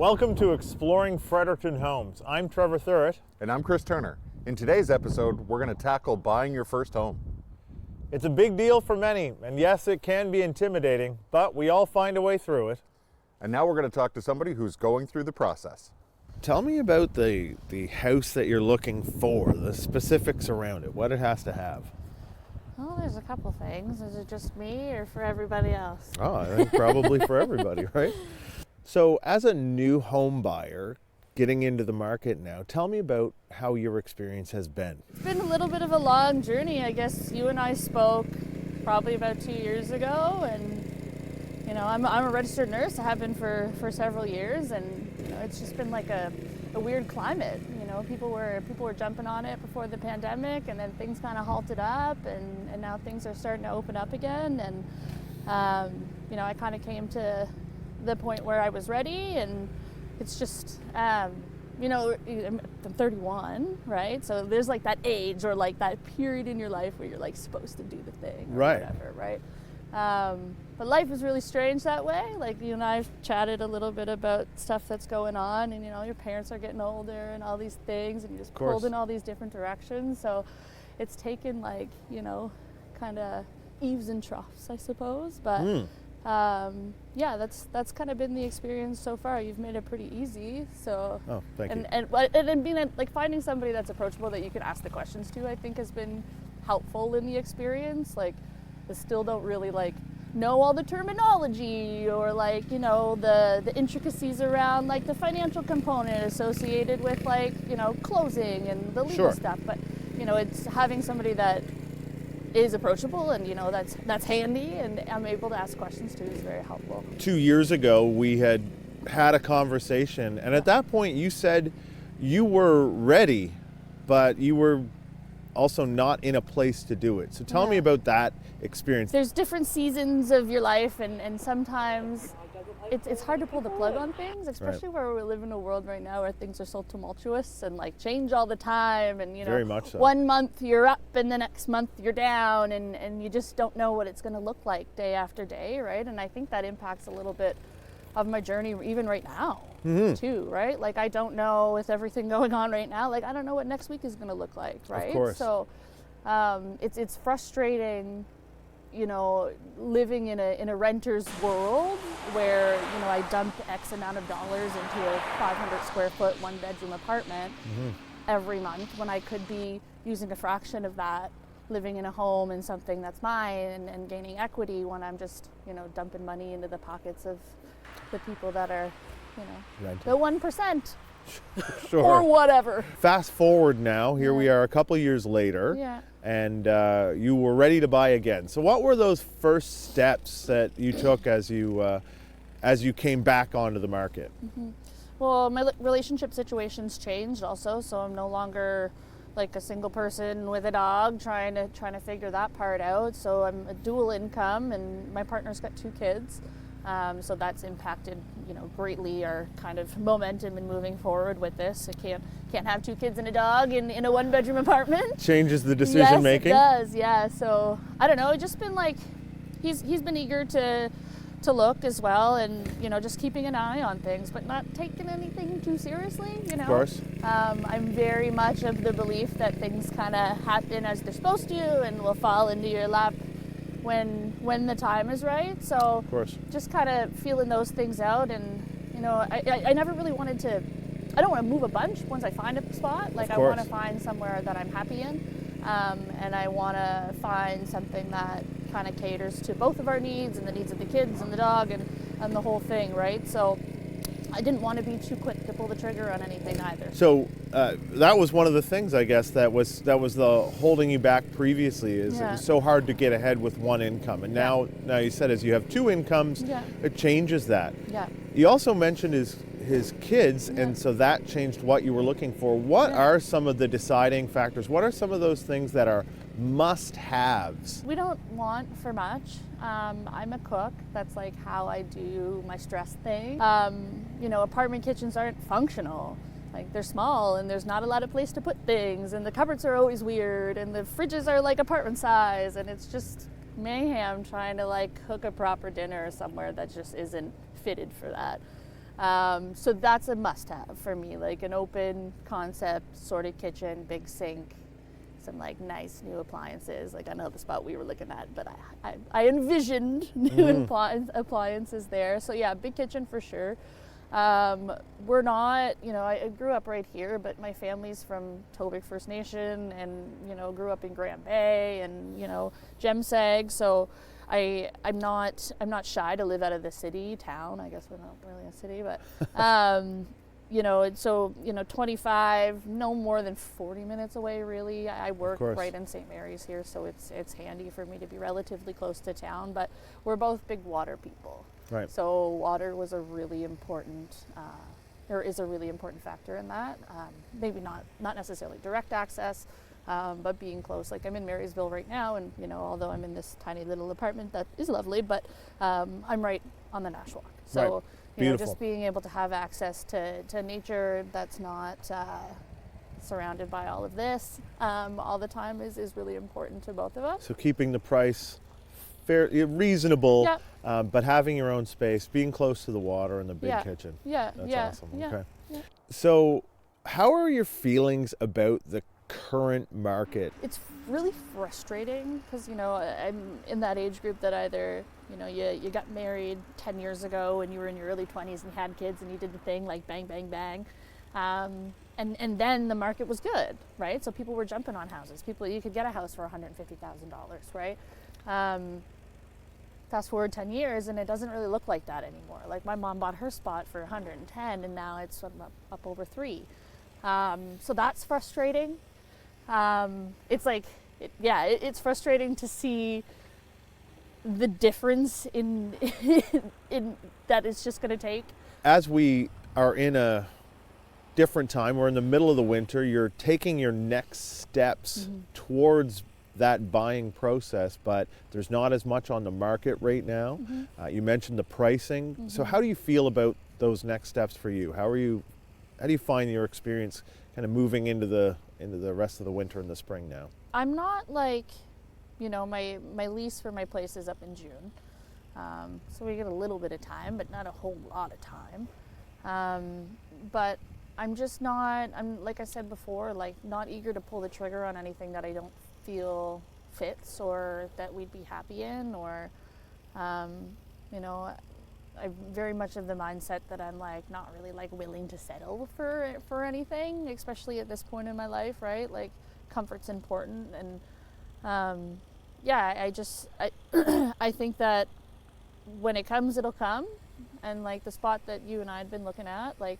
Welcome to Exploring Fredericton Homes. I'm Trevor Thurrett. And I'm Chris Turner. In today's episode, we're going to tackle buying your first home. It's a big deal for many, and yes, it can be intimidating, but we all find a way through it. And now we're going to talk to somebody who's going through the process. Tell me about the house that you're looking for, the specifics around it, what it has to have. Well, there's a couple things. Is it just me or for everybody else? Oh, I think probably for everybody, right? So as a new home buyer, getting into the market now, tell me about how your experience has been. It's been a little bit of a long journey. I guess you and I spoke probably about 2 years ago, and you know, I'm a registered nurse. I have been for several years, and you know, it's just been like a weird climate. You know, people were jumping on it before the pandemic, and then things kind of halted up, and now things are starting to open up again. And you know, I kind of came to the point where I was ready, and it's just you know, I'm 31, right? So there's like that age or like that period in your life where you're like supposed to do the thing or right. whatever, right? But life is really strange that way. Like you and I've chatted a little bit about stuff that's going on, and you know, your parents are getting older and all these things, and you just pulled in all these different directions. So it's taken like, you know, kind of eaves and troughs, I suppose. But yeah, that's kind of been the experience so far. You've made it pretty easy. So thank you. And being like finding somebody that's approachable that you can ask the questions to, I think has been helpful in the experience. Like I still don't really like know all the terminology or like, you know, the intricacies around like the financial component associated with like, you know, closing and the legal stuff. But you know, it's having somebody that is approachable and you know that's handy and I'm able to ask questions to is very helpful. 2 years ago we had a conversation, and at that point you said you were ready, but you were also not in a place to do it. So tell me about that experience. There's different seasons of your life, and sometimes it's hard to pull the plug on things, especially where we live in a world right now where things are so tumultuous and like change all the time, and you know, very much so. 1 month you're up and the next month you're down, and you just don't know what it's going to look like day after day, right? And I think that impacts a little bit of my journey even right now too, right? Like I don't know, with everything going on right now, like I don't know what next week is going to look like, right? Of course. So it's frustrating, you know, living in a renter's world where, you know, I dump X amount of dollars into a 500 square foot 1-bedroom apartment every month when I could be using a fraction of that living in a home and something that's mine and gaining equity when I'm just, you know, dumping money into the pockets of the people that are, you know, renting. The 1%. Sure. Or whatever. Fast forward now, here we are a couple years later, and you were ready to buy again. So what were those first steps that you took as you came back onto the market? Well, my relationship situation's changed also, so I'm no longer like a single person with a dog trying to figure that part out. So I'm a dual income, and my partner's got 2 kids. So that's impacted, you know, greatly our kind of momentum in moving forward with this. I can't have 2 kids and a dog in a 1-bedroom apartment. Changes the decision making. Yes, it does. Yeah. So I don't know. It's just been like he's been eager to look as well, and you know, just keeping an eye on things, but not taking anything too seriously. You know. Of course. I'm very much of the belief that things kind of happen as they're supposed to, and will fall into your lap when the time is right. So of course, just kind of feeling those things out, and you know, I never really wanted to. I don't want to move a bunch once I find a spot. Like I want to find somewhere that I'm happy in, and I want to find something that kind of caters to both of our needs and the needs of the kids and the dog and the whole thing, right? So I didn't want to be too quick to pull the trigger on anything either. So that was one of the things, I guess, that was the holding you back previously. Is it was so hard to get ahead with one income, and now you said as you have 2 incomes, it changes that. Yeah. You also mentioned his kids, and so that changed what you were looking for. What are some of the deciding factors? What are some of those things that are must-haves? We don't want for much. I'm a cook. That's like how I do my stress thing. You know, apartment kitchens aren't functional. Like they're small and there's not a lot of place to put things, and the cupboards are always weird, and the fridges are like apartment size, and it's just mayhem trying to like cook a proper dinner somewhere that just isn't fitted for that. So that's a must-have for me, like an open concept, sorted kitchen, big sink, some like nice new appliances. Like I know the spot we were looking at, but I envisioned new appliances there. So yeah, big kitchen for sure. We're not, I grew up right here, but my family's from Tobic First Nation and, grew up in Grand Bay and, Gemseg. So I'm not shy to live out of the town. I guess we're not really a city, but, 25, no more than 40 minutes away, really. I work right in St. Mary's here, so it's handy for me to be relatively close to town, but we're both big water people. Right. So water was a really important, is a really important factor in that. Maybe not necessarily direct access, but being close. Like I'm in Marysville right now, and although I'm in this tiny little apartment that is lovely, but I'm right on the Nash Walk. So just being able to have access to nature that's not surrounded by all of this all the time is really important to both of us. So keeping the price reasonable, but having your own space, being close to the water and the big kitchen. That's awesome. Yeah. Okay. Yeah. So how are your feelings about the current market? It's really frustrating because, I'm in that age group that either, you got married 10 years ago and you were in your early 20s and had kids and you did the thing like bang, bang, bang. And then the market was good, right? So people were jumping on houses. You could get a house for $150,000, right? Fast forward 10 years and it doesn't really look like that anymore. Like my mom bought her spot for 110 and now it's up over 3. So that's frustrating. It's like, it's frustrating to see the difference in that it's just going to take. As we are in a different time, we're in the middle of the winter, you're taking your next steps towards that buying process, but there's not as much on the market right now. You mentioned the pricing. So how do you feel about those next steps for you? How do you find your experience kind of moving into the rest of the winter and the spring now? I'm not like, my lease for my place is up in June. So we get a little bit of time, but not a whole lot of time. But I'm just like I said before, like not eager to pull the trigger on anything that I don't feel fits or that we'd be happy in, or I'm very much of the mindset that I'm like not really like willing to settle for anything, especially at this point in my life, right? Like comfort's important, and I think that when it comes, it'll come, and like the spot that you and I had been looking at, like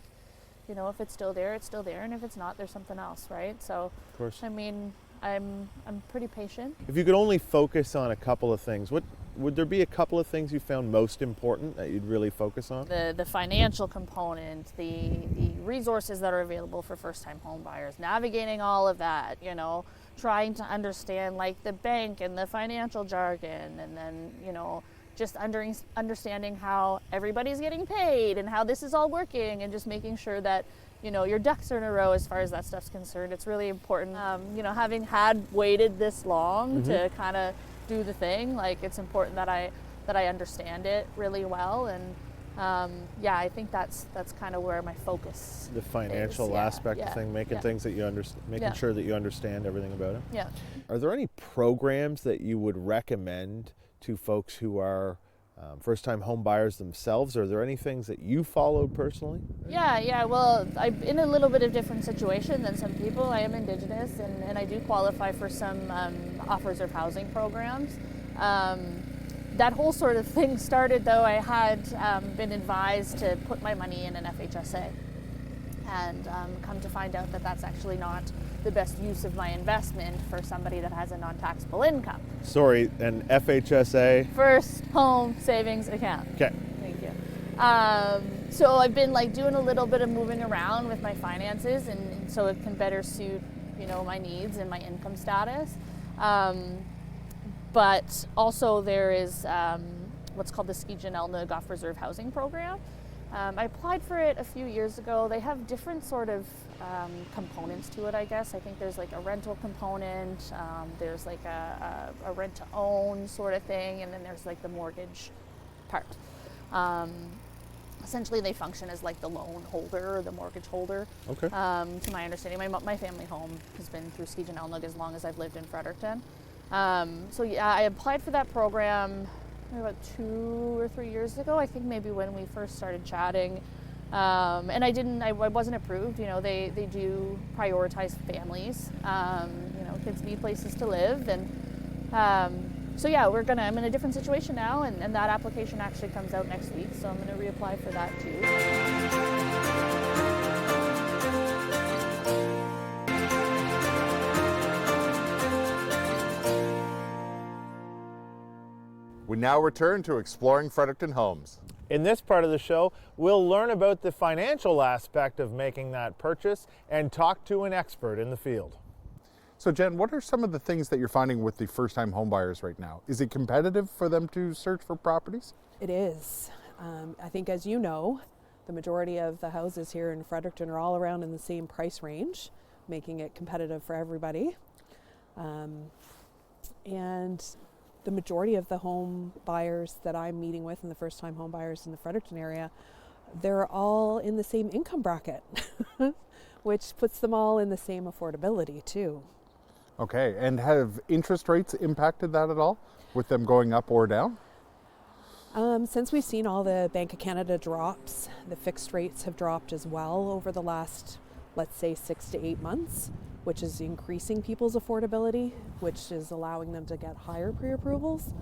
if it's still there, it's still there, and if it's not, there's something else, right? So of course, I mean, I'm pretty patient. If you could only focus on a couple of things, would there be a couple of things you found most important that you'd really focus on? The financial component, the resources that are available for first-time home buyers, navigating all of that, trying to understand like the bank and the financial jargon, and then, just understanding how everybody's getting paid and how this is all working, and just making sure that your ducks are in a row as far as that stuff's concerned. It's really important. Having waited this long to kind of do the thing, like it's important that I understand it really well, and I think that's kind of where my focus. The financial aspect of thing, making things that you understand, making sure that you understand everything about it. Yeah. Are there any programs that you would recommend to folks who are first-time home buyers themselves? Are there any things that you followed personally? Yeah. Well, I'm in a little bit of different situation than some people. I am Indigenous, and I do qualify for some offers of housing programs. That whole sort of thing started, though I had been advised to put my money in an FHSA, and come to find out that that's actually not the best use of my investment for somebody that has a non-taxable income. Sorry, an FHSA? First Home Savings Account. Okay. Thank you. So I've been like doing a little bit of moving around with my finances, and so it can better suit, my needs and my income status. But also there is what's called the Ski-Janelna Goff Reserve Housing Program. I applied for it a few years ago. They have different sort of components to it, I guess. I think there's like a rental component, there's like a rent-to-own sort of thing, and then there's like the mortgage part. essentially they function as like the loan holder or the mortgage holder. Okay. To my understanding, my family home has been through Stephen Elnug as long as I've lived in Fredericton. So yeah, I applied for that program maybe about 2 or 3 years ago, I think maybe when we first started chatting. And I wasn't approved. You know, they do prioritize families. You know, kids need places to live, and so yeah, I'm in a different situation now, and that application actually comes out next week, so I'm gonna reapply for that too. We now return to exploring Fredericton Homes. In this part of the show, we'll learn about the financial aspect of making that purchase and talk to an expert in the field. So Jen, what are some of the things that you're finding with the first-time home buyers right now? Is it competitive for them to search for properties? It is. I think, as you know, the majority of the houses here in Fredericton are all around in the same price range, making it competitive for everybody. And the majority of the home buyers that I'm meeting with, and the first-time home buyers in the Fredericton area, they're all in the same income bracket, which puts them all in the same affordability too. Okay, and have interest rates impacted that at all, with them going up or down? Since we've seen all the Bank of Canada drops, the fixed rates have dropped as well over the last, let's say, 6 to 8 months, which is increasing people's affordability, which is allowing them to get higher pre-approvals.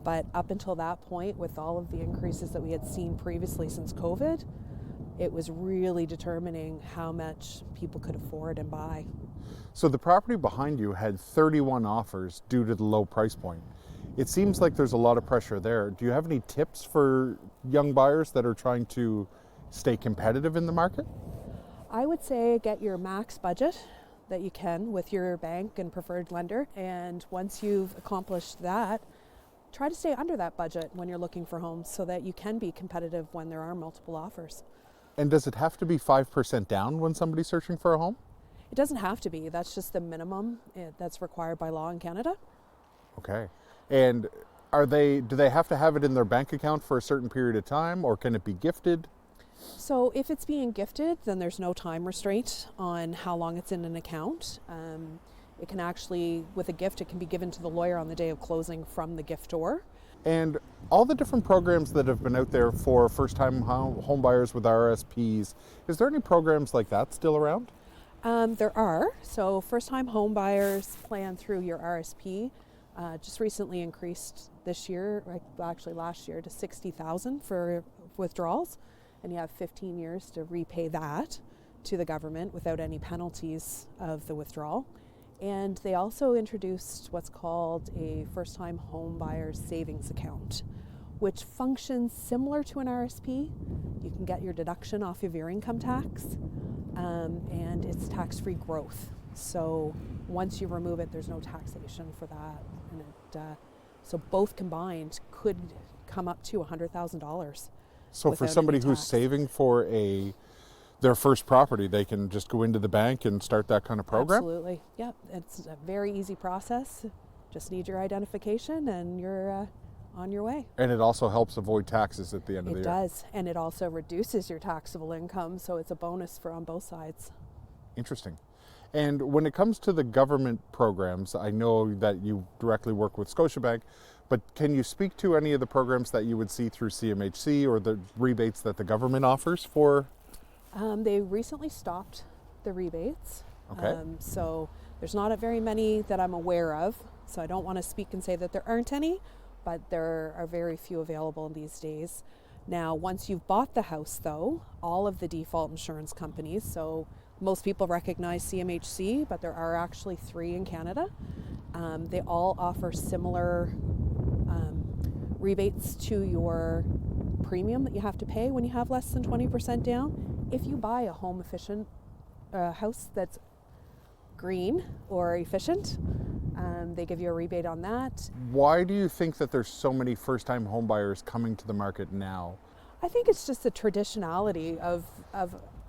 But up until that point, with all of the increases that we had seen previously since COVID, it was really determining how much people could afford and buy. So the property behind you had 31 offers due to the low price point. It seems like there's a lot of pressure there. Do you have any tips for young buyers that are trying to stay competitive in the market? I would say get your max budget that you can with your bank and preferred lender. And once you've accomplished that, try to stay under that budget when you're looking for homes so that you can be competitive when there are multiple offers. And does it have to be 5% down when somebody's searching for a home? It doesn't have to be. That's just the minimum that's required by law in Canada. Okay. And do they have to have it in their bank account for a certain period of time, or can it be gifted? So if it's being gifted, then there's no time restraint on how long it's in an account. It can actually, with a gift, it can be given to the lawyer on the day of closing from the giftor. And all the different programs that have been out there for first-time home buyers with RSPs, is there any programs like that still around? There are. So first-time home buyers plan through your RSP. Just recently increased this year, actually last year, to $60,000 for withdrawals. And you have 15 years to repay that to the government without any penalties of the withdrawal. And they also introduced what's called a first-time home buyer's savings account, which functions similar to an RSP. You can get your deduction off of your income tax, and it's tax-free growth. So once you remove it, there's no taxation for that. And so both combined could come up to $100,000. So for somebody who's saving for their first property, they can just go into the bank and start that kind of program? Absolutely. Yep. It's a very easy process. Just need your identification and you're on your way. And it also helps avoid taxes at the end of the year. It does. And it also reduces your taxable income, so it's a bonus on both sides. Interesting. And when it comes to the government programs, I know that you directly work with Scotiabank, but can you speak to any of the programs that you would see through CMHC or the rebates that the government offers for? They recently stopped the rebates. Okay. So there's not very many that I'm aware of. So I don't want to speak and say that there aren't any, but there are very few available these days. Now, once you've bought the house, though, all of the default insurance companies, so most people recognize CMHC, but there are actually 3 in Canada. They all offer similar rebates to your premium that you have to pay when you have less than 20% down. If you buy a home efficient house that's green or efficient, they give you a rebate on that. Why do you think that there's so many first-time home buyers coming to the market now? I think it's just the traditionality of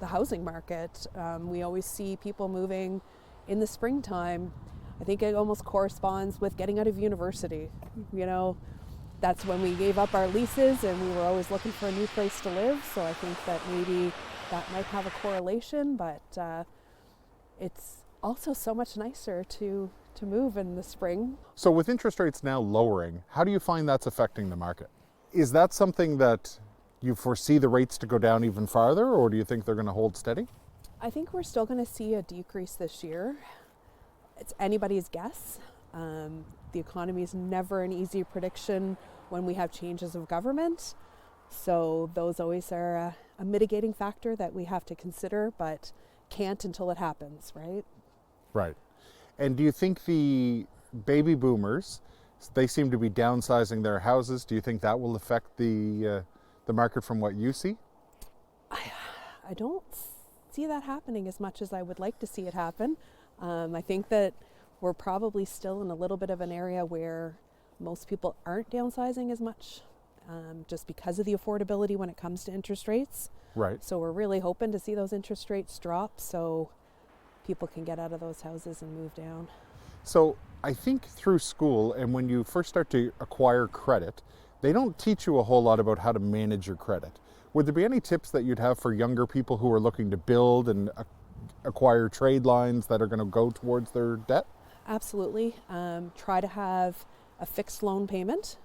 the housing market. We always see people moving in the springtime. I think it almost corresponds with getting out of university. You know, that's when we gave up our leases and we were always looking for a new place to live. So I think that maybe that might have a correlation, but it's also so much nicer to move in the spring. So with interest rates now lowering, how do you find that's affecting the market? Is that something that you foresee the rates to go down even farther, or do you think they're going to hold steady? I think we're still going to see a decrease this year. It's anybody's guess. The economy is never an easy prediction when we have changes of government. So those always are a mitigating factor that we have to consider, but can't until it happens, right? Right. And do you think the baby boomers, they seem to be downsizing their houses, do you think that will affect the market from what you see? I don't see that happening as much as I would like to see it happen. I think that we're probably still in a little bit of an area where most people aren't downsizing as much, just because of the affordability when it comes to interest rates. Right. So we're really hoping to see those interest rates drop so people can get out of those houses and move down. So I think through school and when you first start to acquire credit, they don't teach you a whole lot about how to manage your credit. Would there be any tips that you'd have for younger people who are looking to build and acquire trade lines that are going to go towards their debt? Absolutely. Try to have a fixed loan payment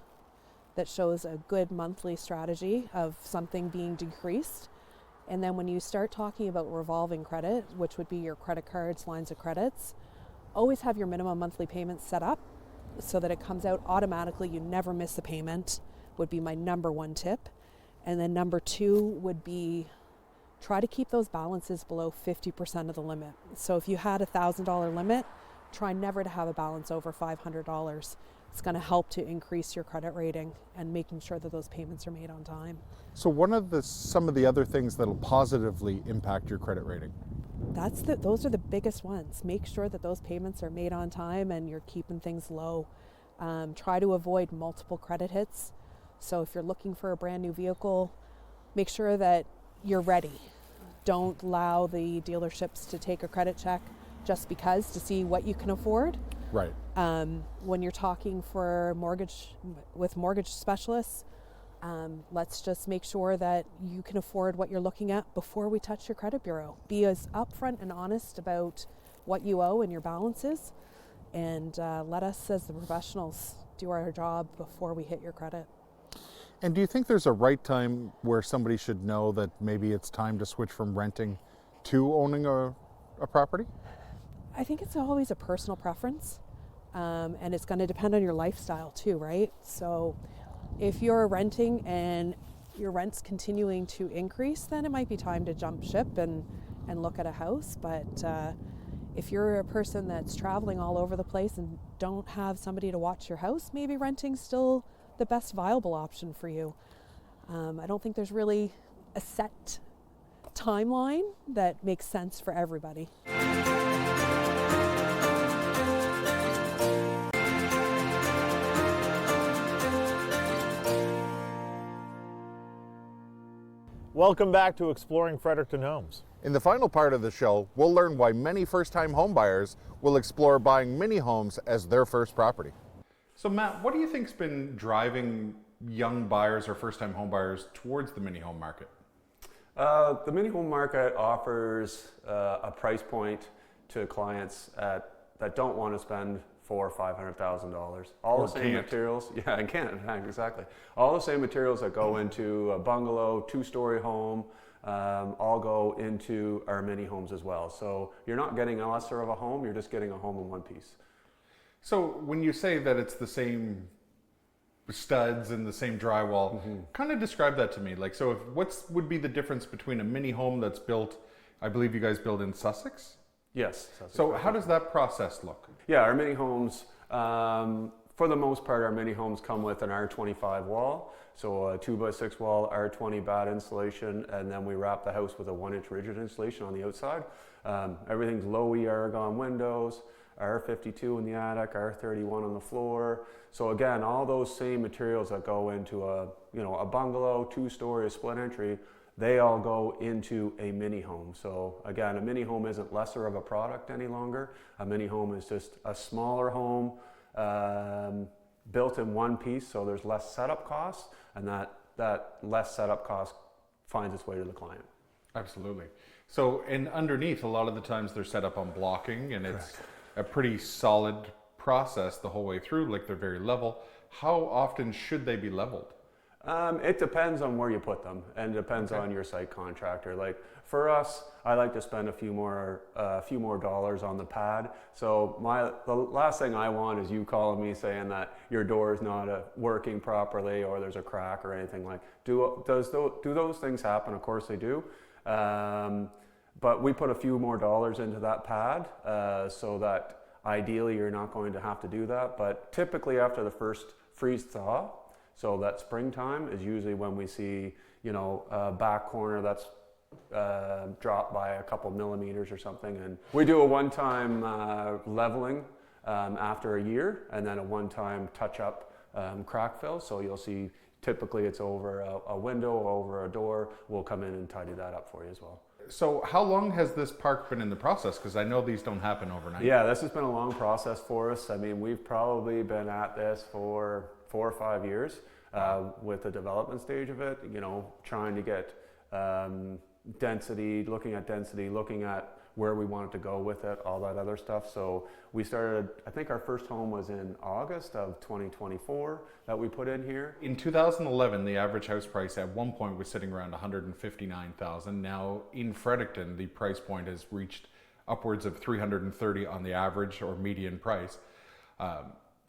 that shows a good monthly strategy of something being decreased. And then when you start talking about revolving credit, which would be your credit cards, lines of credits, always have your minimum monthly payments set up so that it comes out automatically. You never miss a payment, would be my number one tip. And then number two would be try to keep those balances below 50% of the limit. So if you had a $1,000 limit, try never to have a balance over $500. It's going to help to increase your credit rating and making sure that those payments are made on time. So some of the other things that'll positively impact your credit rating? Those are the biggest ones. Make sure that those payments are made on time and you're keeping things low. Try to avoid multiple credit hits. So if you're looking for a brand new vehicle, make sure that you're ready. Don't allow the dealerships to take a credit check just because to see what you can afford. Right. When you're talking for with mortgage specialists, let's just make sure that you can afford what you're looking at before we touch your credit bureau. Be as upfront and honest about what you owe and your balances, and let us as the professionals do our job before we hit your credit. And do you think there's a right time where somebody should know that maybe it's time to switch from renting to owning a property? I think it's always a personal preference, and it's going to depend on your lifestyle too, right? So if you're renting and your rent's continuing to increase, then it might be time to jump ship and look at a house. But if you're a person that's traveling all over the place and don't have somebody to watch your house, maybe renting's still the best viable option for you. I don't think there's really a set timeline that makes sense for everybody. Welcome back to Exploring Fredericton Homes. In the final part of the show, we'll learn why many first-time homebuyers will explore buying mini homes as their first property. So Matt, what do you think's been driving young buyers or first-time homebuyers towards the mini home market? The mini home market offers a price point to clients that don't want to spend $400,000 or $500,000. All the same materials, yeah, and can't exactly. All the same materials that go into a bungalow, two-story home, all go into our mini homes as well. So you're not getting a lesser of a home; you're just getting a home in one piece. So when you say that it's the same studs and the same drywall, kind of describe that to me. Like, so what would be the difference between a mini home that's built, I believe you guys build in Sussex? Yes. So how does that process look? Yeah, our mini homes, for the most part, our mini homes come with an R25 wall. So a 2x6 wall, R20 bat insulation, and then we wrap the house with a 1-inch rigid insulation on the outside. Everything's low E argon windows, R52 in the attic, R31 on the floor. So again, all those same materials that go into a bungalow, two-story, a split entry, they all go into a mini home. So again, a mini home isn't lesser of a product any longer. A mini home is just a smaller home, built in one piece, so there's less setup costs, and that less setup cost finds its way to the client. Absolutely. So, and underneath, a lot of the times they're set up on blocking, and it's a pretty solid process the whole way through, like they're very level. How often should they be leveled? It depends on where you put them, and it depends on your site contractor. Like for us, I like to spend a few more dollars on the pad. So the last thing I want is you calling me saying that your door is not working properly, or there's a crack or anything like. Do those things happen? Of course they do. But we put a few more dollars into that pad, so that ideally you're not going to have to do that. But typically after the first freeze thaw, so that springtime is usually when we see, a back corner that's dropped by a couple millimeters or something. And we do a one-time leveling after a year, and then a one-time touch-up crack fill. So you'll see typically it's over a window, over a door. We'll come in and tidy that up for you as well. So how long has this park been in the process? Because I know these don't happen overnight. Yeah, this has been a long process for us. I mean, we've probably been at this for 4 or 5 years with the development stage of it, trying to get density, looking at where we wanted to go with it, all that other stuff. So we started, I think our first home was in August of 2024 that we put in here. In 2011, the average house price at one point was sitting around $159,000. Now in Fredericton, the price point has reached upwards of $330 on the average or median price.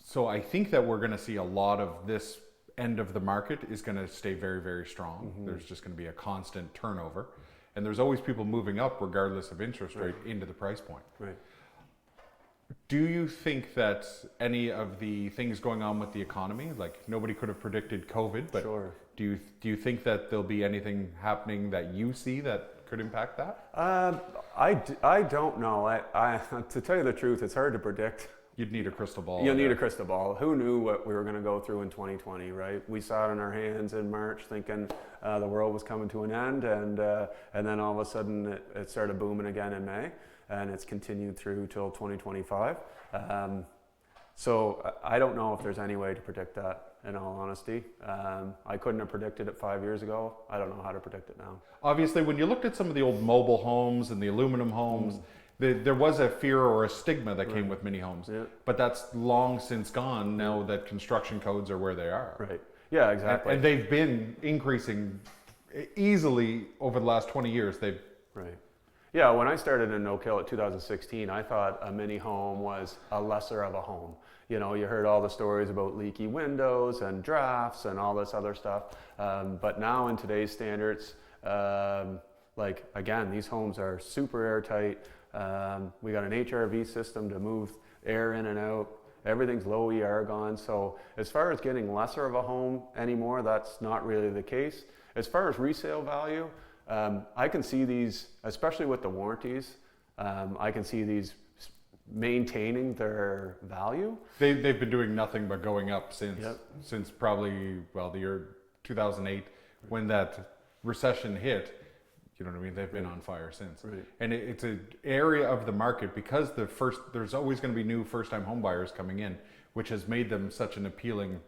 So I think that we're going to see a lot of this end of the market is going to stay very, very strong. There's just going to be a constant turnover. And there's always people moving up regardless of interest rate into the price point. Right. Do you think that any of the things going on with the economy, like nobody could have predicted COVID, but Sure. do you think that there'll be anything happening that you see that could impact that? I don't know. I to tell you the truth, it's hard to predict. You'd need a crystal ball. You'll need a crystal ball. Who knew what we were going to go through in 2020, right? We sat on our hands in March thinking the world was coming to an end, and then all of a sudden it started booming again in May, and it's continued through till 2025. So I don't know if there's any way to predict that, in all honesty. I couldn't have predicted it 5 years ago. I don't know how to predict it now. Obviously, when you looked at some of the old mobile homes and the aluminum homes, there was a fear or a stigma that came with mini homes, but that's long since gone now that construction codes are where they are. Right. Yeah, exactly. And they've been increasing easily over the last 20 years. Right. Yeah, when I started in No-Kill at 2016, I thought a mini home was a lesser of a home. You heard all the stories about leaky windows and drafts and all this other stuff. But now in today's standards, again, these homes are super airtight. We got an HRV system to move air in and out. Everything's low E argon. So as far as getting lesser of a home anymore, that's not really the case. As far as resale value, I can see these, especially with the warranties, I can see these maintaining their value. They've been doing nothing but going up since probably, the year 2008 when that recession hit. You know what I mean? They've been on fire since. Right. And it's an area of the market because there's always going to be new first-time home buyers coming in, which has made them such an appealing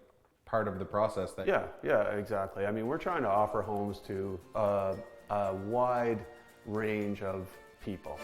part of the process. Yeah, exactly. I mean, we're trying to offer homes to a wide range of people.